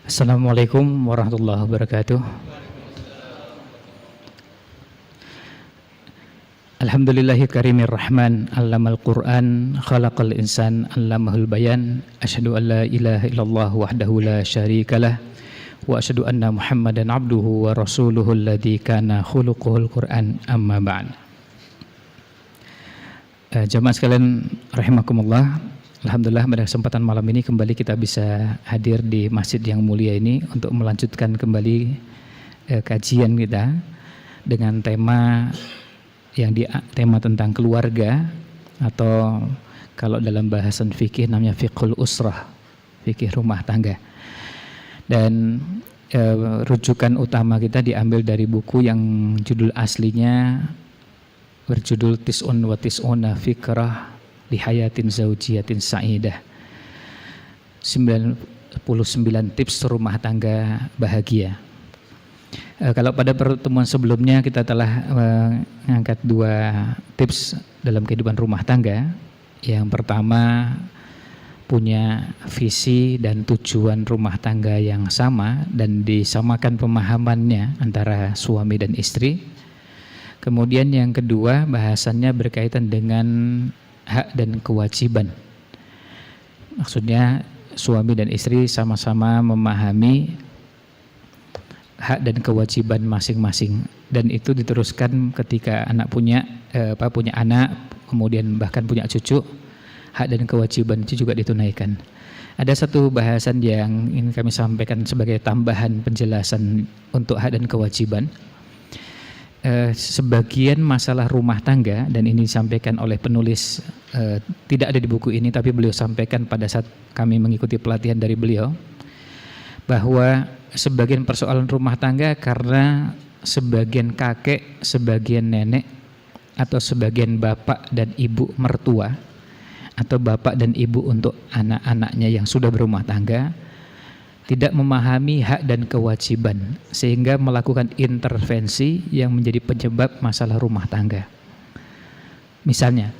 Assalamualaikum warahmatullahi wabarakatuh. Alhamdulillahi karimir rahman, allamal quran, khalaqal insan, allamahul bayan. Asyhadu an la ilaha illallah wahdahu la syarikalah, wa asyhadu anna muhammadan abduhu wa rasuluhu alladzi kana khuluquhul quran, amma ba'd. Jamaah sekalian rahimakumullah, alhamdulillah pada kesempatan malam ini kembali kita bisa hadir di masjid yang mulia ini untuk melanjutkan kembali kajian kita dengan tema tema tentang keluarga, atau kalau dalam bahasan fikih namanya fiqhul usrah, fikih rumah tangga. Dan rujukan utama kita diambil dari buku yang judul aslinya berjudul Tis'un wa Tis'una Fikrah Lihayatin Zaujiyatin Sa'idah, 99 tips rumah tangga bahagia. Kalau pada pertemuan sebelumnya kita telah mengangkat 2 tips dalam kehidupan rumah tangga. Yang pertama, punya visi dan tujuan rumah tangga yang sama dan disamakan pemahamannya antara suami dan istri. Kemudian yang kedua, bahasannya berkaitan dengan hak dan kewajiban. Maksudnya suami dan istri sama-sama memahami hak dan kewajiban masing-masing, dan itu diteruskan ketika anak punya anak, kemudian bahkan punya cucu, hak dan kewajiban itu juga ditunaikan. Ada satu bahasan yang ingin kami sampaikan sebagai tambahan penjelasan untuk hak dan kewajiban. Sebagian masalah rumah tangga, dan ini disampaikan oleh penulis, tidak ada di buku ini tapi beliau sampaikan pada saat kami mengikuti pelatihan dari beliau, bahwa sebagian persoalan rumah tangga karena sebagian kakek, sebagian nenek, atau sebagian bapak dan ibu mertua, atau bapak dan ibu untuk anak-anaknya yang sudah berumah tangga, tidak memahami hak dan kewajiban sehingga melakukan intervensi yang menjadi penyebab masalah rumah tangga. Misalnya,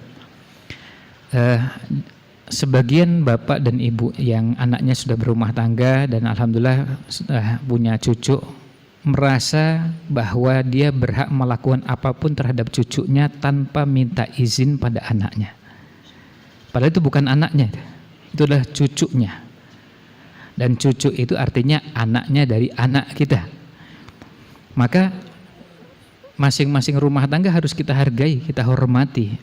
sebagian bapak dan ibu yang anaknya sudah berumah tangga dan alhamdulillah sudah punya cucu, merasa bahwa dia berhak melakukan apapun terhadap cucunya tanpa minta izin pada anaknya. Padahal itu bukan anaknya, itu adalah cucunya. Dan cucu itu artinya anaknya dari anak kita. Maka masing-masing rumah tangga harus kita hargai, kita hormati.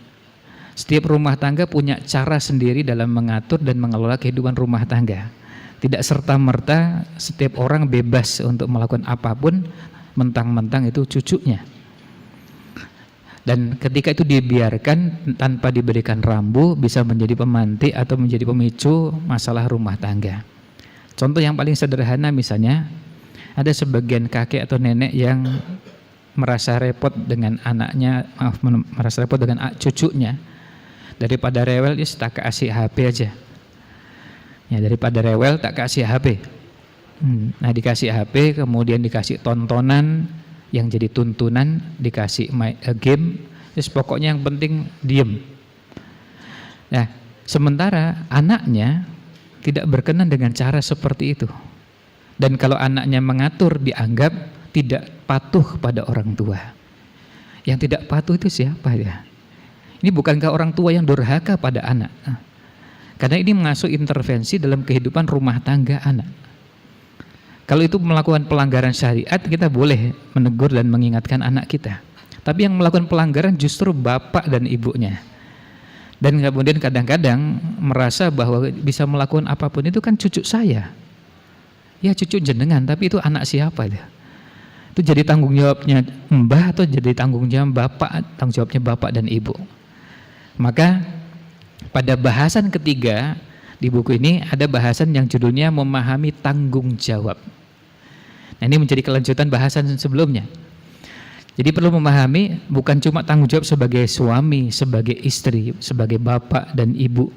Setiap rumah tangga punya cara sendiri dalam mengatur dan mengelola kehidupan rumah tangga. Tidak serta-merta setiap orang bebas untuk melakukan apapun mentang-mentang itu cucunya. Dan ketika itu dibiarkan tanpa diberikan rambu, bisa menjadi pemantik atau menjadi pemicu masalah rumah tangga. Contoh yang paling sederhana, misalnya ada sebagian kakek atau nenek yang merasa repot dengan anaknya, merasa repot dengan cucunya. Daripada rewel, ya tak kasih HP aja. Ya, daripada rewel tak kasih HP. Nah, dikasih HP, kemudian dikasih tontonan yang jadi tuntunan, dikasih game, pokoknya yang penting diem. Nah, sementara anaknya tidak berkenan dengan cara seperti itu. Dan kalau anaknya mengatur, dianggap tidak patuh pada orang tua. Yang tidak patuh itu siapa ya? Ini bukankah orang tua yang durhaka pada anak? Karena ini mengasuh intervensi dalam kehidupan rumah tangga anak. Kalau itu melakukan pelanggaran syariat, kita boleh menegur dan mengingatkan anak kita. Tapi yang melakukan pelanggaran justru bapak dan ibunya. Dan kemudian kadang-kadang merasa bahwa bisa melakukan apapun itu kan cucu saya. Ya cucu jenengan, tapi itu anak siapa dia? Itu jadi tanggung jawabnya mbah atau jadi tanggung jawabnya bapak dan ibu. Maka pada bahasan ketiga di buku ini ada bahasan yang judulnya memahami tanggung jawab. Nah, ini menjadi kelanjutan bahasan sebelumnya. Jadi perlu memahami bukan cuma tanggung jawab sebagai suami, sebagai istri, sebagai bapak dan ibu,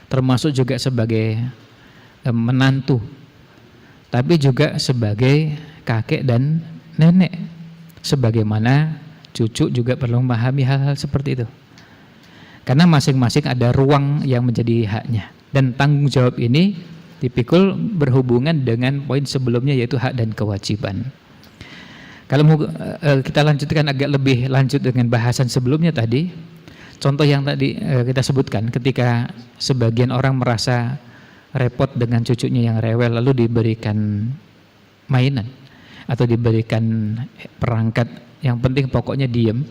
termasuk juga sebagai menantu, tapi juga sebagai kakek dan nenek. Sebagaimana cucu juga perlu memahami hal-hal seperti itu. Karena masing-masing ada ruang yang menjadi haknya. Dan tanggung jawab ini Dipikul berhubungan dengan poin sebelumnya yaitu hak dan kewajiban. Kalau mau kita lanjutkan agak lebih lanjut dengan bahasan sebelumnya tadi, contoh yang tadi kita sebutkan ketika sebagian orang merasa repot dengan cucunya yang rewel lalu diberikan mainan atau diberikan perangkat yang penting pokoknya diem,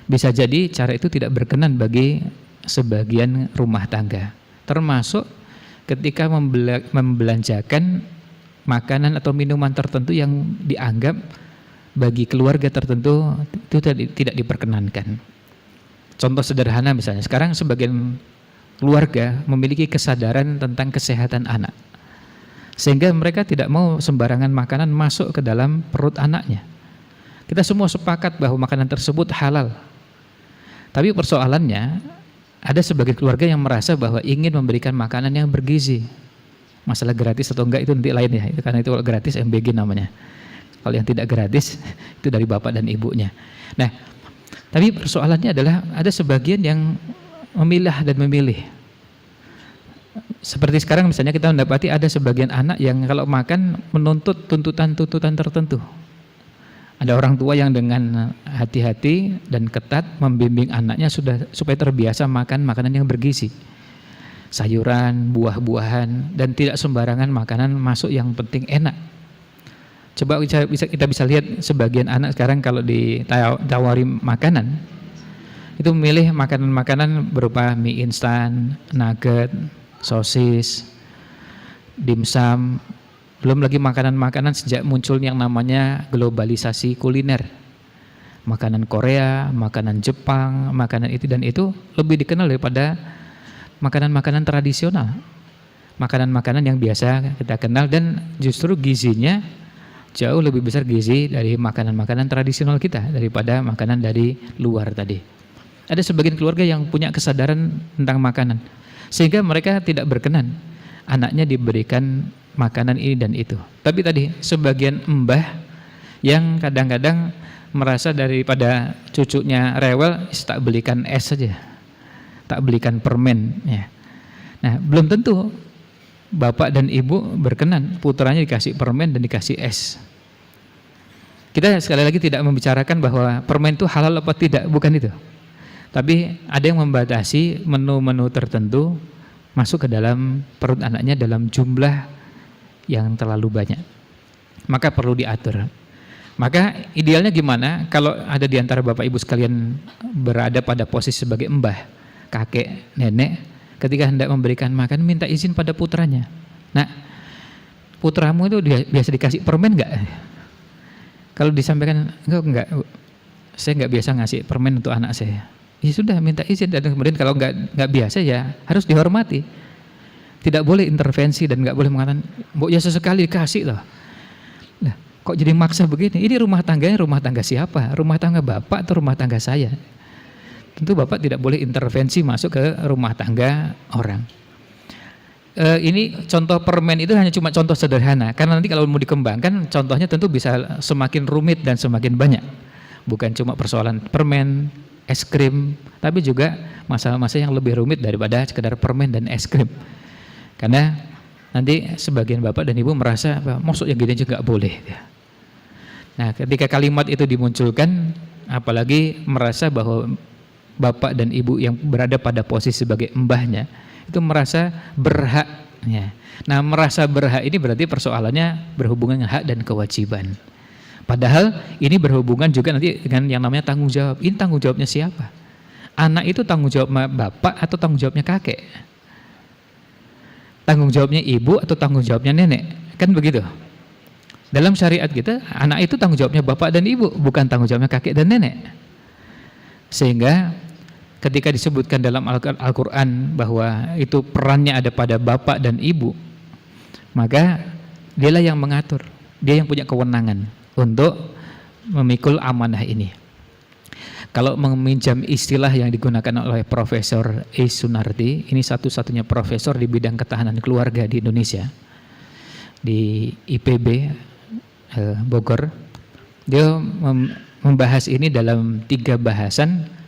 bisa jadi cara itu tidak berkenan bagi sebagian rumah tangga, termasuk ketika membelanjakan makanan atau minuman tertentu yang dianggap bagi keluarga tertentu itu tidak diperkenankan. Contoh sederhana misalnya, sekarang sebagian keluarga memiliki kesadaran tentang kesehatan anak, sehingga mereka tidak mau sembarangan makanan masuk ke dalam perut anaknya. Kita semua sepakat bahwa makanan tersebut halal, tapi persoalannya ada sebagian keluarga yang merasa bahwa ingin memberikan makanan yang bergizi. Masalah gratis atau enggak itu nanti lain ya, itu karena itu gratis MBG namanya. Kalau yang tidak gratis itu dari bapak dan ibunya. Nah, tapi persoalannya adalah ada sebagian yang memilah dan memilih. Seperti sekarang misalnya kita mendapati ada sebagian anak yang kalau makan menuntut tuntutan-tuntutan tertentu. Ada orang tua yang dengan hati-hati dan ketat membimbing anaknya supaya terbiasa makan makanan yang bergizi. Sayuran, buah-buahan, dan tidak sembarangan makanan masuk yang penting enak. Coba kita bisa lihat sebagian anak sekarang kalau ditawari makanan, itu memilih makanan-makanan berupa mie instan, nugget, sosis, dimsum. Belum lagi makanan-makanan sejak muncul yang namanya globalisasi kuliner. Makanan Korea, makanan Jepang, makanan itu dan itu lebih dikenal daripada makanan-makanan tradisional. Makanan-makanan yang biasa kita kenal dan justru gizinya jauh lebih besar gizi dari makanan-makanan tradisional kita daripada makanan dari luar tadi. Ada sebagian keluarga yang punya kesadaran tentang makanan, sehingga mereka tidak berkenan anaknya diberikan makanan ini dan itu. Tapi tadi sebagian mbah yang kadang-kadang merasa daripada cucunya rewel, tak belikan es saja, tak belikan permen ya. Nah, belum tentu bapak dan ibu berkenan putranya dikasih permen dan dikasih es. Kita sekali lagi tidak membicarakan bahwa permen itu halal apa tidak, bukan itu. Tapi ada yang membatasi menu-menu tertentu masuk ke dalam perut anaknya dalam jumlah yang terlalu banyak, maka perlu diatur. Maka idealnya gimana kalau ada di antara bapak ibu sekalian berada pada posisi sebagai mbah, kakek, nenek, ketika hendak memberikan makan minta izin pada putranya. Nah, putramu itu biasa dikasih permen enggak? Kalau disampaikan enggak, saya enggak biasa ngasih permen untuk anak saya. Ya sudah, minta izin, dan kemudian kalau enggak biasa ya harus dihormati. Tidak boleh intervensi dan nggak boleh mengatakan, "Mbok ya sesekali dikasih loh." Nah, kok jadi maksa begini? Ini rumah tangganya rumah tangga siapa? Rumah tangga bapak atau rumah tangga saya? Tentu bapak tidak boleh intervensi masuk ke rumah tangga orang. Ini contoh permen itu hanya cuma contoh sederhana, karena nanti kalau mau dikembangkan contohnya tentu bisa semakin rumit dan semakin banyak. Bukan cuma persoalan permen, es krim, tapi juga masalah-masalah yang lebih rumit daripada sekedar permen dan es krim. Karena nanti sebagian bapak dan ibu merasa maksud yang gini juga nggak boleh. Nah, ketika kalimat itu dimunculkan, apalagi merasa bahwa bapak dan ibu yang berada pada posisi sebagai mbahnya itu merasa berhak. Ya. Nah, merasa berhak ini berarti persoalannya berhubungan dengan hak dan kewajiban. Padahal ini berhubungan juga nanti dengan yang namanya tanggung jawab. Ini tanggung jawabnya siapa? Anak itu tanggung jawab bapak atau tanggung jawabnya kakek? Tanggung jawabnya ibu atau tanggung jawabnya nenek? Kan begitu. Dalam syariat kita, anak itu tanggung jawabnya bapak dan ibu, bukan tanggung jawabnya kakek dan nenek. Sehingga ketika disebutkan dalam Al-Quran bahwa itu perannya ada pada bapak dan ibu, maka dialah yang mengatur, dia yang punya kewenangan untuk memikul amanah ini. Kalau meminjam istilah yang digunakan oleh Profesor E. Sunardi, ini satu-satunya profesor di bidang ketahanan keluarga di Indonesia, di IPB Bogor, dia membahas ini dalam 3 bahasan.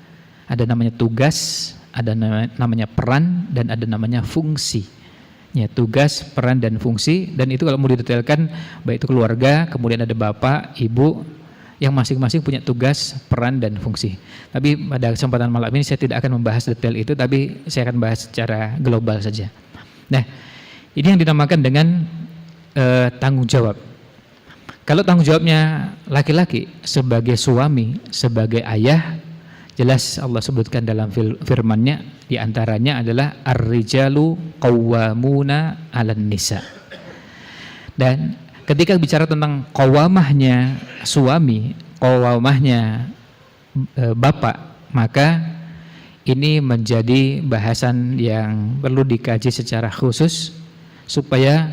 Ada namanya tugas, ada namanya peran, dan ada namanya fungsi. Ya, tugas, peran dan fungsi, dan itu kalau mau didetailkan baik itu keluarga, kemudian ada bapak, ibu yang masing-masing punya tugas, peran dan fungsi. Tapi pada kesempatan malam ini saya tidak akan membahas detail itu, tapi saya akan bahas secara global saja. Nah, ini yang dinamakan dengan tanggung jawab. Kalau tanggung jawabnya laki-laki sebagai suami, sebagai ayah, jelas Allah sebutkan dalam firman-Nya, di antaranya adalah ar-rijalu qawwamuna 'alan nisa. Dan ketika bicara tentang qawamahnya suami, qawamahnya bapak, maka ini menjadi bahasan yang perlu dikaji secara khusus supaya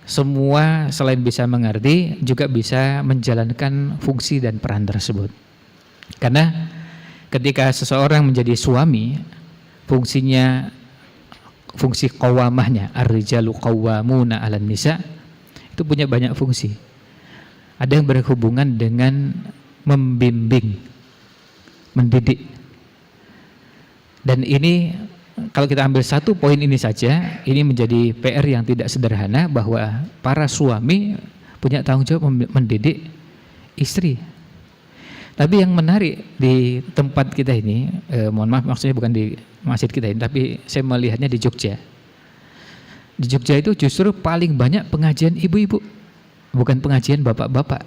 semua selain bisa mengerti juga bisa menjalankan fungsi dan peran tersebut. Karena ketika seseorang menjadi suami, fungsinya, fungsi qawamahnya, ar-rijalu qawwamuna 'alan nisa, itu punya banyak fungsi. Ada yang berhubungan dengan membimbing, mendidik. Dan ini kalau kita ambil satu poin ini saja, ini menjadi PR yang tidak sederhana, bahwa para suami punya tanggung jawab mendidik istri. Tapi yang menarik di tempat kita ini, mohon maaf maksudnya bukan di masjid kita ini, tapi saya melihatnya di Jogja. Di Jogja itu justru paling banyak pengajian ibu-ibu, bukan pengajian bapak-bapak.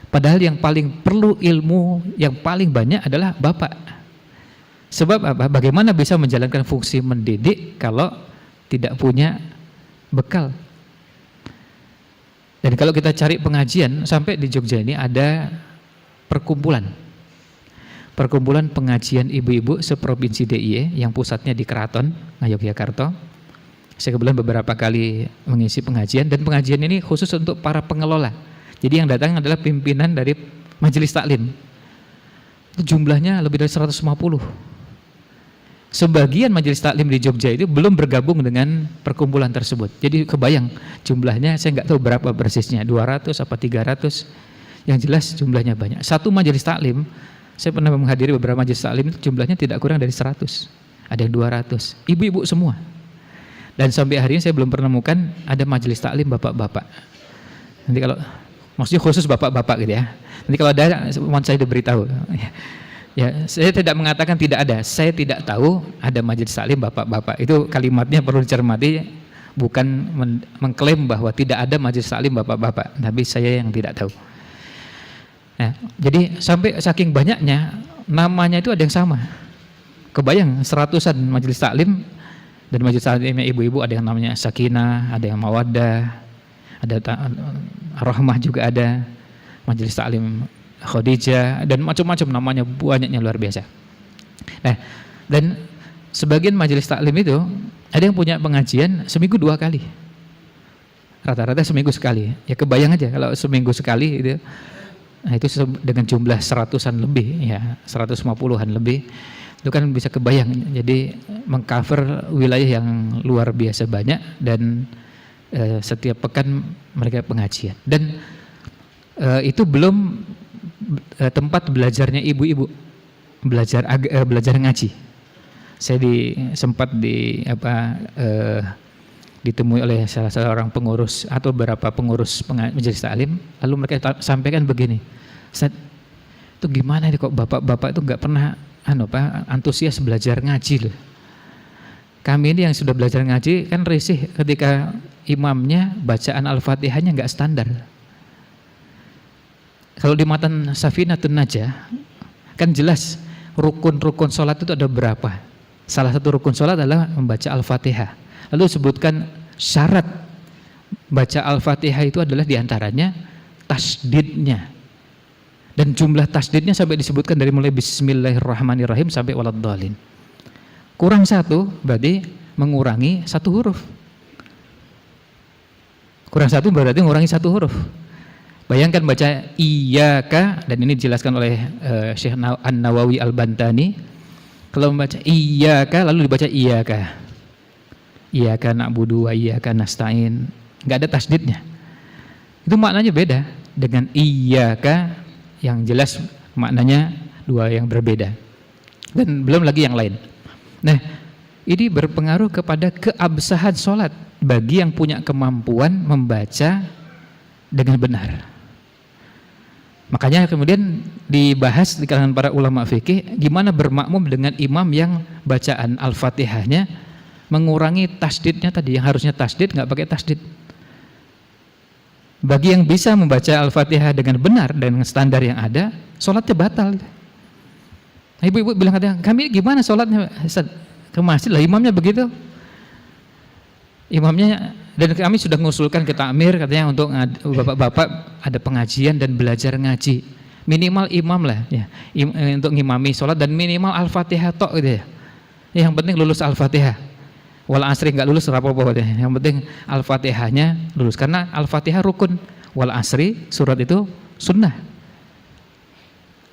Padahal yang paling perlu ilmu yang paling banyak adalah bapak. Sebab apa? Bagaimana bisa menjalankan fungsi mendidik kalau tidak punya bekal? Dan kalau kita cari pengajian, sampai di Jogja ini ada perkumpulan pengajian ibu-ibu seprovinsi DIY yang pusatnya di Keraton, Ngayogyakarta. Saya kebetulan beberapa kali mengisi pengajian, dan pengajian ini khusus untuk para pengelola. Jadi yang datang adalah pimpinan dari majelis taklim. Jumlahnya lebih dari 150. Sebagian majelis taklim di Jogja itu belum bergabung dengan perkumpulan tersebut. Jadi kebayang jumlahnya, saya nggak tahu berapa persisnya, 200 apa 300. Yang jelas jumlahnya banyak. Satu majelis taklim, saya pernah menghadiri beberapa majelis taklim, jumlahnya tidak kurang dari 100. Ada yang 200. Ibu-ibu semua. Dan sampai hari ini saya belum pernah menemukan ada majelis taklim bapak-bapak. Nanti kalau, maksudnya khusus bapak-bapak gitu ya. Nanti kalau ada, mohon saya diberitahu. Ya, saya tidak mengatakan tidak ada. Saya tidak tahu ada majelis taklim bapak-bapak. Itu kalimatnya perlu dicermati, bukan mengklaim bahwa tidak ada majelis taklim bapak-bapak. Tapi saya yang tidak tahu. Nah, jadi sampai saking banyaknya, namanya itu ada yang sama. Kebayang 100-an majelis taklim, dan majelis taklimnya ibu-ibu ada yang namanya Sakinah, ada yang Mawaddah, ada Rahmah juga ada, majelis taklim Khadijah, dan macam-macam namanya, banyaknya luar biasa. Nah, dan sebagian majelis taklim itu ada yang punya pengajian seminggu 2 kali, rata-rata seminggu sekali. Ya kebayang aja kalau seminggu sekali itu, nah itu dengan jumlah 100-an lebih, ya 150-an lebih, itu kan bisa kebayang. Jadi mengcover wilayah yang luar biasa banyak, dan setiap pekan mereka pengajian. Dan itu belum tempat belajarnya ibu-ibu, belajar ngaji. Saya sempat ditemui oleh salah seorang pengurus atau beberapa pengurus majelis taklim, lalu mereka sampaikan begini, Ustaz, itu gimana nih kok bapak-bapak itu nggak pernah antusias belajar ngaji loh. Kami ini yang sudah belajar ngaji kan risih ketika imamnya bacaan Al-Fatihahnya nggak standar. Kalau di matan Safinatun Najah kan jelas rukun-rukun sholat itu ada berapa. Salah satu rukun sholat adalah membaca Al-Fatihah. Lalu sebutkan syarat baca Al-Fatihah itu adalah diantaranya tasdidnya. Dan jumlah tasdidnya sampai disebutkan dari mulai Bismillahirrahmanirrahim sampai waladhdallin. Kurang satu berarti mengurangi satu huruf. Kurang satu berarti mengurangi satu huruf. Bayangkan baca iyyaka, dan ini dijelaskan oleh Syekh An-Nawawi Al-Bantani. Kalau membaca iyyaka lalu dibaca iyyaka, iyyaka na'budu wa iyyaka nasta'in, enggak ada tasdidnya. Itu maknanya beda dengan iyyaka yang jelas maknanya dua yang berbeda. Dan belum lagi yang lain. Nah, ini berpengaruh kepada keabsahan sholat bagi yang punya kemampuan membaca dengan benar. Makanya kemudian dibahas di kalangan para ulama fikih gimana bermakmum dengan imam yang bacaan Al-Fatihahnya mengurangi tasdidnya tadi, yang harusnya tasdid nggak pakai tasdid. Bagi yang bisa membaca Al-Fatihah dengan benar dan standar yang ada, sholatnya batal. Nah, ibu-ibu bilang katanya, kami gimana sholatnya? Ke masjid lah imamnya begitu. Imamnya, dan kami sudah mengusulkan ke takmir katanya untuk bapak-bapak ada pengajian dan belajar ngaji. Minimal imam lah ya, untuk ngimami sholat dan minimal Al-Fatihah tok gitu ya. Yang penting lulus Al-Fatihah. Wal asri nggak lulus apa-apa deh. Yang penting Al-Fatihahnya lulus karena Al-Fatihah rukun. Wal asri surat itu sunnah.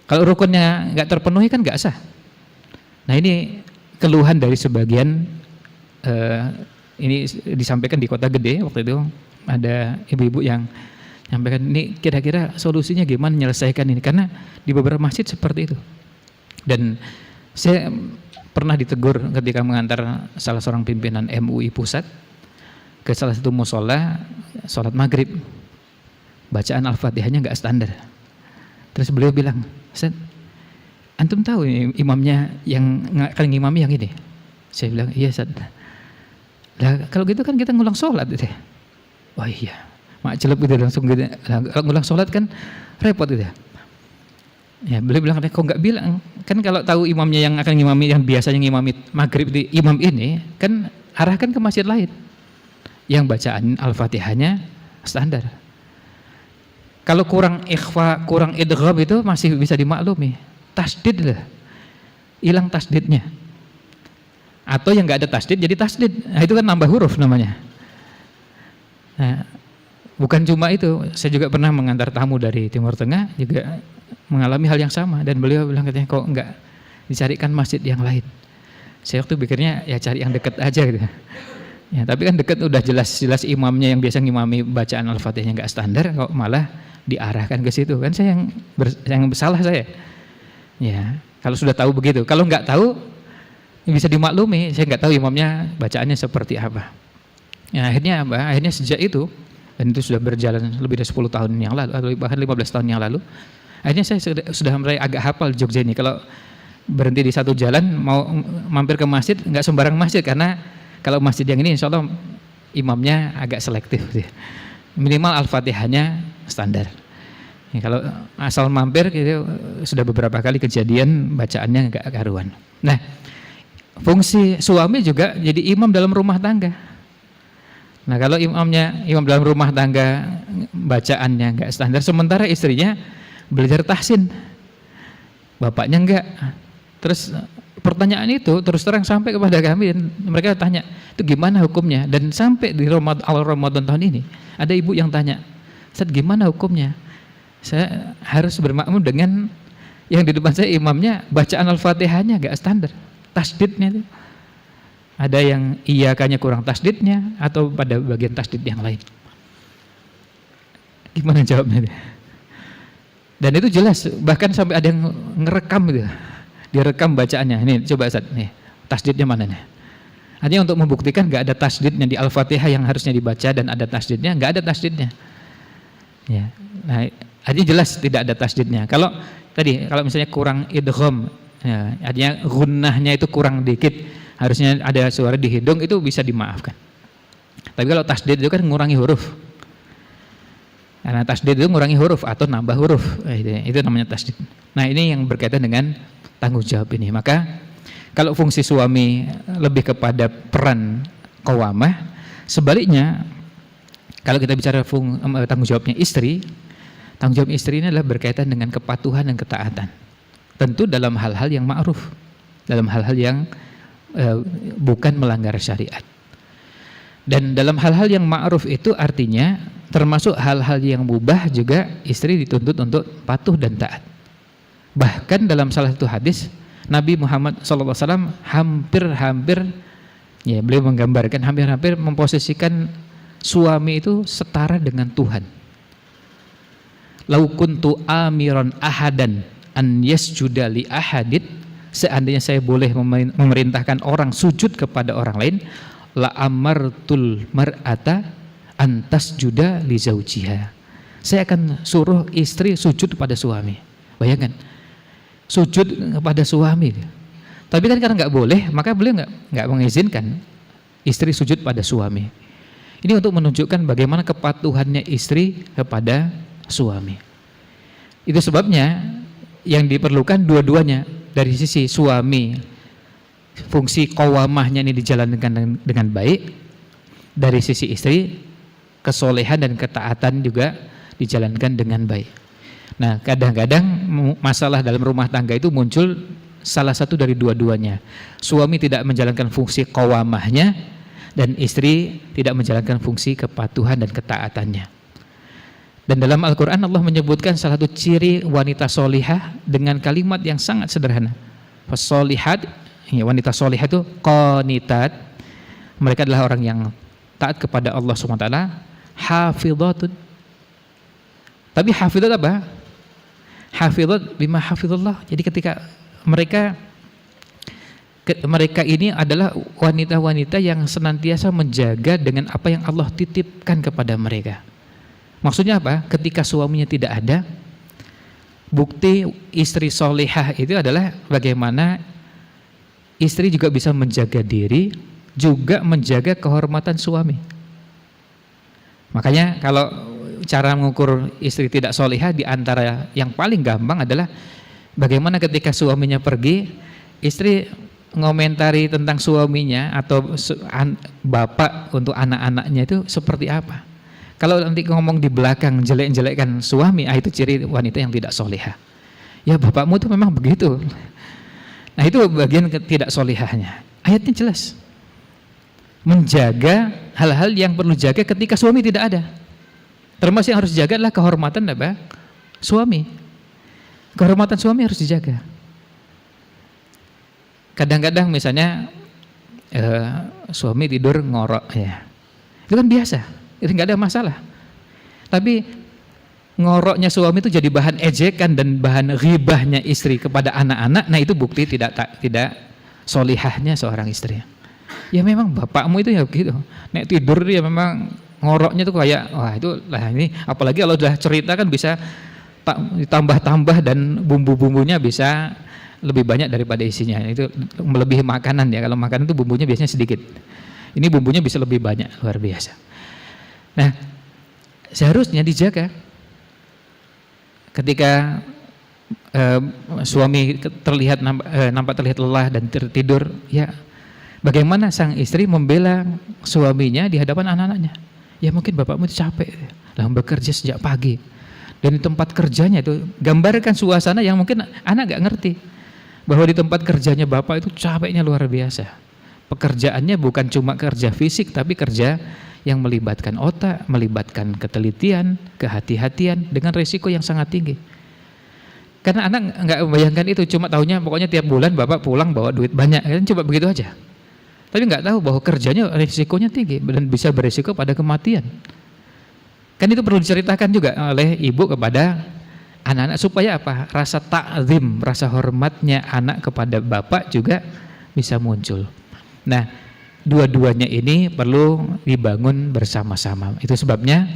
Kalau rukunnya nggak terpenuhi kan nggak sah. Nah ini keluhan dari sebagian ini disampaikan di kota gede waktu itu ada ibu-ibu yang nyampaikan ini kira-kira solusinya gimana menyelesaikan ini karena di beberapa masjid seperti itu. Dan saya pernah ditegur ketika mengantar salah seorang pimpinan MUI pusat ke salah satu musola sholat maghrib, bacaan Al-Fatihahnya nggak standar. Terus beliau bilang, Ustaz, antum tahu ini imamnya yang akan ngimami yang ini? Saya bilang, iya Ustaz. Lah kalau gitu kan kita ngulang sholat gitu ya. Oh iya, mak celup gitu langsung gitu. Kalau ngulang sholat kan repot gitu ya. Ya beliau bilang, kok nggak bilang? Kan kalau tahu imamnya yang akan ngimami, yang biasanya ngimami maghrib di imam ini, kan arahkan ke masjid lain yang bacaan Al-Fatihahnya standar. Kalau kurang ikhfa, kurang idgham itu masih bisa dimaklumi. Tasdid lah, hilang tasdidnya. Atau yang nggak ada tasdid jadi tasdid, nah, itu kan nambah huruf namanya. Nah, bukan cuma itu, saya juga pernah mengantar tamu dari Timur Tengah juga mengalami hal yang sama dan beliau bilang katanya kok nggak dicarikan masjid yang lain. Saya waktu pikirnya ya cari yang dekat aja gitu. Ya, tapi kan dekat udah jelas-jelas imamnya yang biasa ngimami bacaan Al-Fatihahnya nggak standar, kok malah diarahkan ke situ kan saya yang bersalah saya. Ya, kalau sudah tahu begitu, kalau nggak tahu bisa dimaklumi, saya nggak tahu imamnya bacaannya seperti apa. Ya, akhirnya sejak itu, dan itu sudah berjalan lebih dari 10 tahun yang lalu atau bahkan 15 tahun yang lalu, akhirnya saya sudah mulai agak hafal Jogja ini. Kalau berhenti di satu jalan mau mampir ke masjid, nggak sembarang masjid karena kalau masjid yang ini insya Allah imamnya agak selektif, minimal Al-Fatihahnya standar. Ya, kalau asal mampir gitu, sudah beberapa kali kejadian bacaannya nggak karuan. Nah, fungsi suami juga jadi imam dalam rumah tangga. Nah kalau imam dalam rumah tangga bacaannya nggak standar, sementara istrinya belajar tahsin, bapaknya enggak. Terus pertanyaan itu terus terang sampai kepada kami dan mereka tanya itu gimana hukumnya, dan sampai di awal Ramadan tahun ini ada ibu yang tanya, Ustaz gimana hukumnya? Saya harus bermakmum dengan yang di depan saya imamnya bacaan Al-Fatihahnya nggak standar. Tasdidnya itu ada yang iyakanya kurang tasdidnya atau pada bagian tasdid yang lain. Gimana jawabnya? Dan itu jelas, bahkan sampai ada yang ngerekam gitu, direkam bacaannya. Ini coba Ustaz, nih tasdidnya mana nih? Artinya untuk membuktikan nggak ada tasdidnya di Al-Fatihah yang harusnya dibaca dan ada tasdidnya, nggak ada tasdidnya. Ya, nah artinya jelas tidak ada tasdidnya. Kalau misalnya kurang idgham, ya, artinya gunnahnya itu kurang dikit, harusnya ada suara di hidung, itu bisa dimaafkan. Tapi kalau tasdid itu kan mengurangi huruf, karena tasdid itu mengurangi huruf atau nambah huruf, itu namanya tasdid. Nah ini yang berkaitan dengan tanggung jawab ini. Maka kalau fungsi suami lebih kepada peran qawamah, sebaliknya kalau kita bicara tanggung jawabnya istri, tanggung jawab istri ini adalah berkaitan dengan kepatuhan dan ketaatan. Tentu dalam hal-hal yang ma'ruf, dalam hal-hal yang bukan melanggar syariat. Dan dalam hal-hal yang ma'ruf itu artinya termasuk hal-hal yang mubah juga istri dituntut untuk patuh dan taat. Bahkan dalam salah satu hadis Nabi Muhammad SAW hampir ya beliau menggambarkan hampir memposisikan suami itu setara dengan Tuhan. Lau kuntu amiran ahadan an yasjuda li ahadid, seandainya saya boleh memerintahkan orang sujud kepada orang lain, la amartul mar'ata antas juda li zaujiha. Saya akan suruh istri sujud pada suami. Bayangkan, sujud kepada suami. Tapi kan karena nggak boleh, maka beliau nggak mengizinkan istri sujud pada suami. Ini untuk menunjukkan bagaimana kepatuhannya istri kepada suami. Itu sebabnya yang diperlukan dua-duanya. Dari sisi suami, fungsi qawamahnya ini dijalankan dengan baik. Dari sisi istri, kesolehan dan ketaatan juga dijalankan dengan baik. Nah, kadang-kadang masalah dalam rumah tangga itu muncul salah satu dari dua-duanya. Suami tidak menjalankan fungsi qawamahnya, dan istri tidak menjalankan fungsi kepatuhan dan ketaatannya. Dan dalam Al-Quran Allah menyebutkan salah satu ciri wanita solihah dengan kalimat yang sangat sederhana. Fasolihat, ya, wanita solihah itu qanitat, mereka adalah orang yang taat kepada Allah SWT. Hafidhatun, tapi hafidhat apa? Hafidhat bima hafidhallah. Jadi ketika mereka ini adalah wanita-wanita yang senantiasa menjaga dengan apa yang Allah titipkan kepada mereka. Maksudnya apa? Ketika suaminya tidak ada, bukti istri solehah itu adalah bagaimana istri juga bisa menjaga diri, juga menjaga kehormatan suami. Makanya kalau cara mengukur istri tidak solehah, di antara yang paling gampang adalah bagaimana ketika suaminya pergi, istri ngomentari tentang suaminya atau bapak untuk anak-anaknya itu seperti apa. Kalau nanti ngomong di belakang jelek-jelekkan suami, itu ciri wanita yang tidak solehah. Ya, bapakmu itu memang begitu. Nah, itu bagian tidak solehahnya. Ayatnya jelas, menjaga hal-hal yang perlu jaga ketika suami tidak ada. Termasuk yang harus dijaga adalah kehormatan apa? Suami. Kehormatan suami harus dijaga. Kadang-kadang misalnya suami tidur ngorok, ya, itu kan biasa, itu nggak ada masalah. Tapi ngoroknya suami itu jadi bahan ejekan dan bahan ghibahnya istri kepada anak-anak. Nah, itu bukti tidak solihahnya seorang istri. Ya memang bapakmu itu ya begitu. Nek tidur dia memang ngoroknya tuh kayak, wah itu lah, ini apalagi kalau udah cerita kan bisa ditambah-tambah dan bumbu-bumbunya bisa lebih banyak daripada isinya. Itu melebihi makanan ya. Kalau makanan itu bumbunya biasanya sedikit. Ini bumbunya bisa lebih banyak, luar biasa. Nah, seharusnya dijaga. Ketika suami nampak terlihat lelah dan tertidur, ya bagaimana sang istri membela suaminya di hadapan anak-anaknya? Ya mungkin bapakmu itu capek, lah bekerja sejak pagi, dan di tempat kerjanya itu gambarkan suasana yang mungkin anak gak ngerti bahwa di tempat kerjanya bapak itu capeknya luar biasa. Pekerjaannya bukan cuma kerja fisik, tapi kerja yang melibatkan otak, melibatkan ketelitian, kehati-hatian dengan resiko yang sangat tinggi. Karena anak nggak membayangkan itu, cuma taunya pokoknya tiap bulan bapak pulang bawa duit banyak, kan coba begitu aja. Tapi nggak tahu bahwa kerjanya resikonya tinggi dan bisa beresiko pada kematian. Kan itu perlu diceritakan juga oleh ibu kepada anak-anak supaya apa? Rasa ta'zim, rasa hormatnya anak kepada bapak juga bisa muncul. Nah, dua-duanya ini perlu dibangun bersama-sama. Itu sebabnya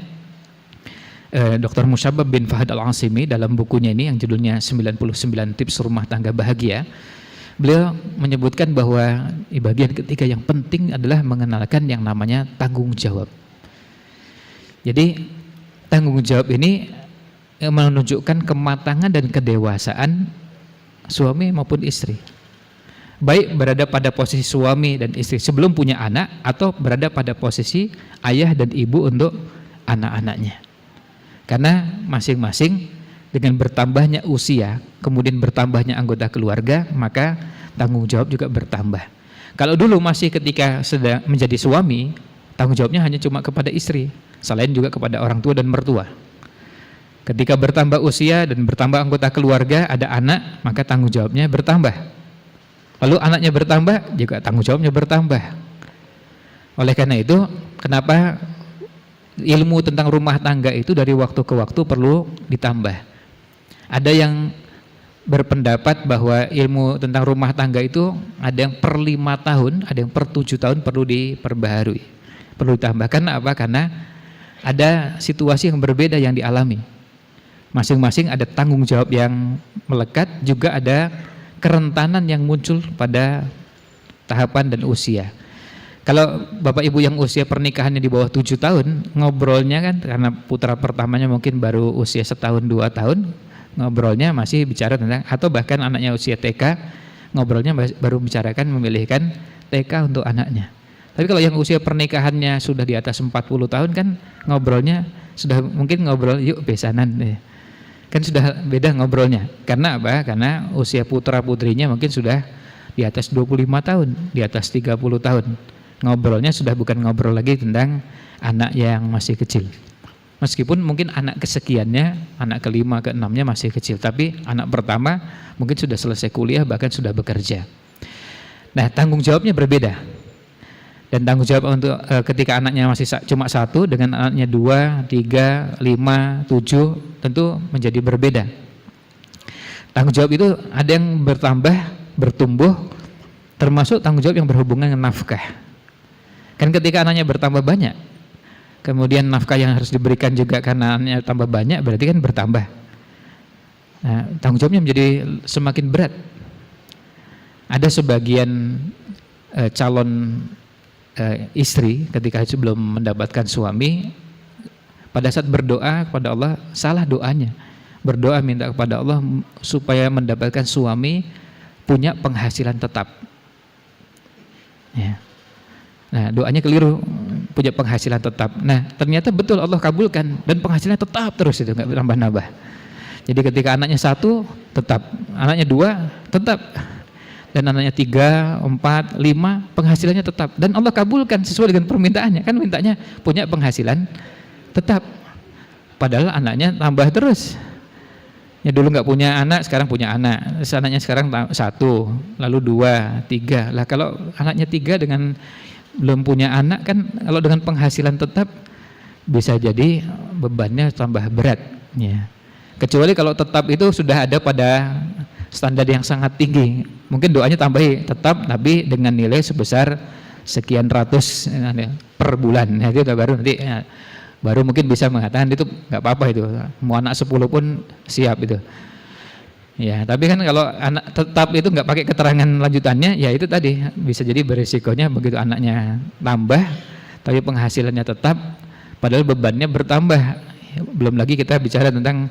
Dr. Musyabab bin Fahad Al-Asimi dalam bukunya ini yang judulnya 99 Tips Rumah Tangga Bahagia, beliau menyebutkan bahwa di bagian ketiga yang penting adalah mengenalkan yang namanya tanggung jawab. Jadi tanggung jawab ini menunjukkan kematangan dan kedewasaan suami maupun istri. Baik berada pada posisi suami dan istri sebelum punya anak, atau berada pada posisi ayah dan ibu untuk anak-anaknya. Karena masing-masing dengan bertambahnya usia, kemudian bertambahnya anggota keluarga, maka tanggung jawab juga bertambah. Kalau dulu masih ketika sedang menjadi suami, tanggung jawabnya hanya cuma kepada istri, selain juga kepada orang tua dan mertua. Ketika bertambah usia dan bertambah anggota keluarga, ada anak, maka tanggung jawabnya bertambah. Lalu anaknya bertambah, juga tanggung jawabnya bertambah. Oleh karena itu, kenapa ilmu tentang rumah tangga itu dari waktu ke waktu perlu ditambah. Ada yang berpendapat bahwa ilmu tentang rumah tangga itu ada yang per 5 tahun, ada yang per 7 tahun perlu diperbaharui, perlu ditambahkan. Apa? Karena ada situasi yang berbeda yang dialami, masing-masing ada tanggung jawab yang melekat, juga ada kerentanan yang muncul pada tahapan dan usia. Kalau bapak ibu yang usia pernikahannya di bawah 7 tahun, ngobrolnya kan karena putra pertamanya mungkin baru usia 1 tahun 2 tahun, ngobrolnya masih bicara tentang, atau bahkan anaknya usia TK, ngobrolnya baru bicarakan memilihkan TK untuk anaknya. Tapi kalau yang usia pernikahannya sudah di atas 40 tahun kan ngobrolnya sudah mungkin ngobrol yuk besanan, kan sudah beda ngobrolnya. Karena apa? Karena usia putra putrinya mungkin sudah di atas 25 tahun, di atas 30 tahun. Ngobrolnya sudah bukan ngobrol lagi tentang anak yang masih kecil. Meskipun mungkin anak kesekiannya, anak kelima, keenamnya masih kecil, tapi anak pertama mungkin sudah selesai kuliah, bahkan sudah bekerja. Nah, tanggung jawabnya berbeda. Dan tanggung jawab untuk ketika anaknya masih cuma 1 dengan anaknya 2, 3, 5, 7 tentu menjadi berbeda. Tanggung jawab itu ada yang bertambah, bertumbuh, termasuk tanggung jawab yang berhubungan dengan nafkah. Kan ketika anaknya bertambah banyak, kemudian nafkah yang harus diberikan juga karena anaknya tambah banyak, berarti kan bertambah. Nah, tanggung jawabnya menjadi semakin berat. Ada sebagian calon istri ketika sebelum mendapatkan suami, pada saat berdoa kepada Allah salah doanya. Berdoa minta kepada Allah supaya mendapatkan suami punya penghasilan tetap. Ya. Nah, doanya keliru, punya penghasilan tetap. Nah, ternyata betul Allah kabulkan dan penghasilan tetap terus, itu nggak nambah-nambah. Jadi ketika anaknya 1 tetap, anaknya 2 tetap, dan anaknya 3, 4, 5 penghasilannya tetap, dan Allah kabulkan sesuai dengan permintaannya. Kan mintanya punya penghasilan tetap, padahal anaknya tambah terus. Ya dulu nggak punya anak, sekarang punya anak. Anaknya sekarang 1, lalu 2, 3. Lah kalau anaknya 3 dengan belum punya anak kan, kalau dengan penghasilan tetap bisa jadi bebannya tambah berat. Ya. Kecuali kalau tetap itu sudah ada pada standar yang sangat tinggi, mungkin doanya tambahi tetap tapi dengan nilai sebesar sekian ratus per bulan. Nah, itu baru nanti ya, baru mungkin bisa mengatakan itu nggak apa-apa, itu mau anak 10 pun siap itu. Ya, tapi kan kalau anak tetap itu nggak pakai keterangan lanjutannya, ya itu tadi bisa jadi berisikonya begitu anaknya tambah tapi penghasilannya tetap, padahal bebannya bertambah. Belum lagi kita bicara tentang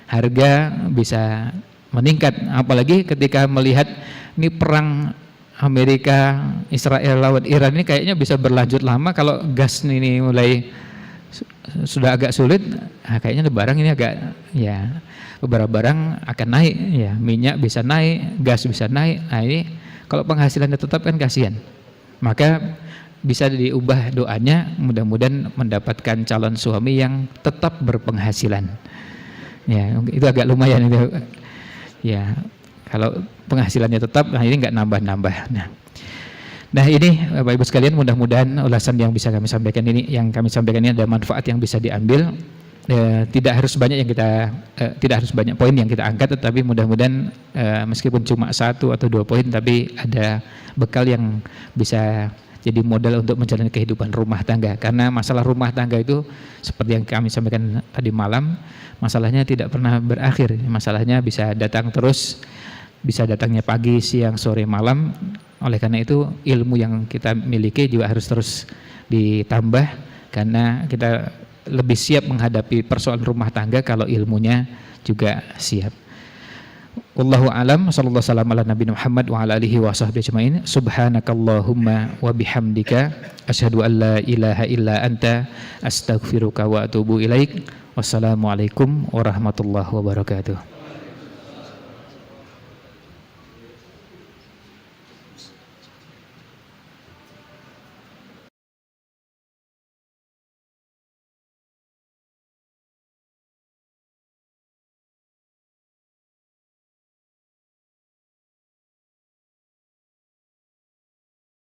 harga bisa meningkat, apalagi ketika melihat ini perang Amerika Israel lawan Iran ini kayaknya bisa berlanjut lama. Kalau gas ini mulai sudah agak sulit, nah kayaknya barang ini agak, ya beberapa barang akan naik, ya minyak bisa naik, gas bisa naik. Nah ini kalau penghasilannya tetap kan kasihan, maka bisa diubah doanya, mudah-mudahan mendapatkan calon suami yang tetap berpenghasilan. Ya itu agak lumayan itu. Ya kalau penghasilannya tetap, nah ini nggak nambah-nambah. Nah ini Bapak Ibu sekalian, mudah-mudahan ulasan yang bisa kami sampaikan ini, ada manfaat yang bisa diambil. Tidak harus banyak yang kita tidak harus banyak poin yang kita angkat, tetapi mudah-mudahan meskipun cuma 1 atau 2 poin, tapi ada bekal yang bisa jadi modal untuk menjalani kehidupan rumah tangga. Karena masalah rumah tangga itu seperti yang kami sampaikan tadi malam, masalahnya tidak pernah berakhir. Masalahnya bisa datang terus, bisa datangnya pagi, siang, sore, malam. Oleh karena itu ilmu yang kita miliki juga harus terus ditambah, karena kita lebih siap menghadapi persoalan rumah tangga kalau ilmunya juga siap. Wallahu a'lam, sallallahu alaihi ala nabiyina Muhammad wa ala alihi wa sahbihi ajmain. Subhanakallahumma wa bihamdika asyhadu an la ilaha illa anta astaghfiruka wa atubu ilaik. Wassalamualaikum warahmatullahi wabarakatuh.